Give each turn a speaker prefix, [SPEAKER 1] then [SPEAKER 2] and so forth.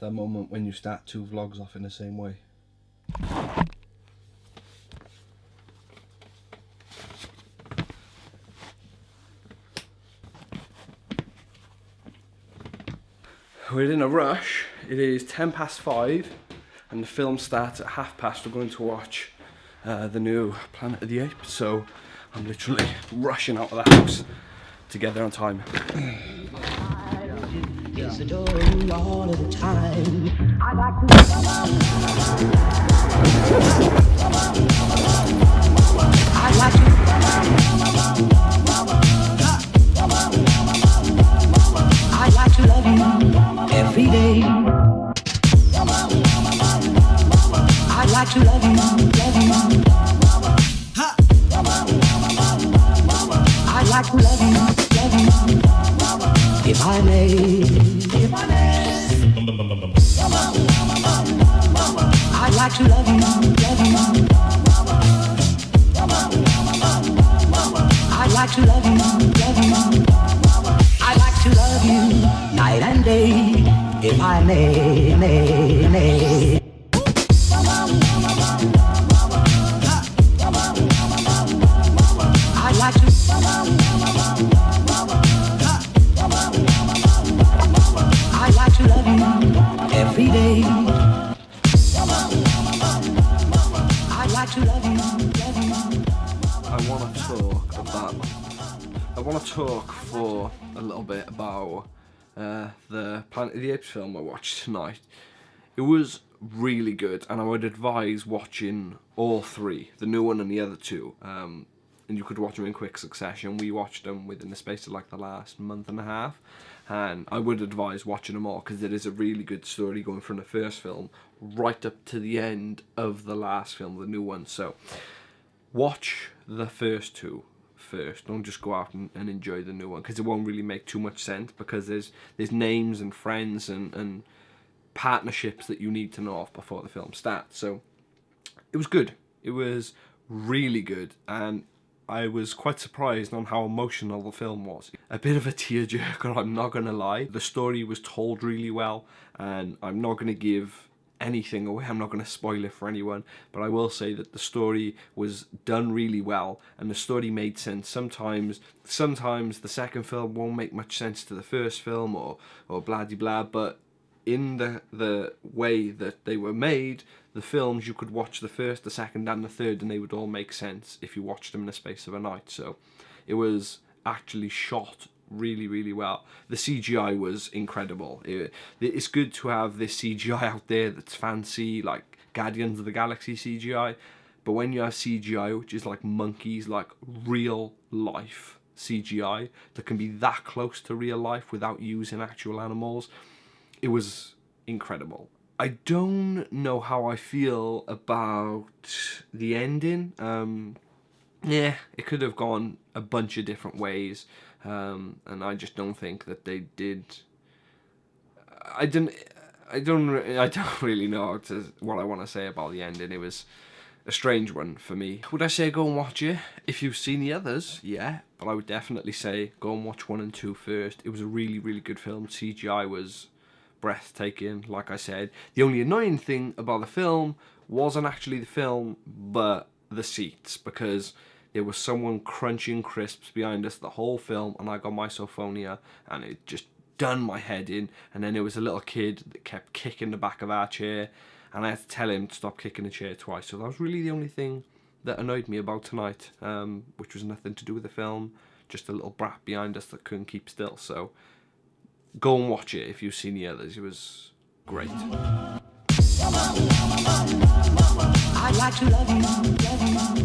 [SPEAKER 1] that moment when you start 2 vlogs off in the same way. We're in a rush. It is 5:10 and the film starts at 5:30. We're going to watch the new Planet of the Apes, so I'm literally rushing out of the house to get there on time. Yes, adoring all of the time. I like to love you every day. I'd like to love you, love you. I'd like to love you, love you. If I may, if I may. I'd like to love you, love you. I'd like to love you, love you. I'd like to love you night and day, if I may, may. I'd like to. I'd like to love you every day. I'd like to love you, love you. I want to talk for a little bit about the Planet of the Apes film I watched tonight. It was really good, and I would advise watching all 3, the new one and the other 2. And you could watch them in quick succession. We watched them within the space of like the last month and a half, and I would advise watching them all because it is a really good story going from the first film right up to the end of the last film, the new one. So watch the first 2 first. Don't just go out and enjoy the new one, because it won't really make too much sense, because there's names and friends and partnerships that you need to know of before the film starts. So it was good. It was really good, and I was quite surprised on how emotional the film was. A bit of a tearjerker, I'm not gonna lie. The story was told really well, and I'm not gonna give anything away, I'm not going to spoil it for anyone, but I will say that the story was done really well, and the story made sense. Sometimes the second film won't make much sense to the first film, or blah de blah, but in the way that they were made, the films, you could watch the first, the second and the third, and they would all make sense if you watched them in the space of a night. So it was actually shot really, really well. The CGI was incredible. It's good to have this CGI out there that's fancy, like Guardians of the Galaxy CGI, but when you have CGI which is like monkeys, like real life CGI that can be that close to real life without using actual animals, it was incredible. I don't know how I feel about the ending. Yeah, it could have gone a bunch of different ways, and I just don't think that they did. I don't really know what I want to say about the ending. It was a strange one for me. Would I say go and watch it? If you've seen the others, yeah, but I would definitely say go and watch 1 and 2 first. It was a really, really good film. CGI was breathtaking, like I said. The only annoying thing about the film wasn't actually the film, but the seats, because there was someone crunching crisps behind us the whole film, and I got misophonia, and it just done my head in. And then there was a little kid that kept kicking the back of our chair, and I had to tell him to stop kicking the chair twice. So that was really the only thing that annoyed me about tonight, which was nothing to do with the film, just a little brat behind us that couldn't keep still. So go and watch it if you've seen the others. It was great. I'd like to love you, love you.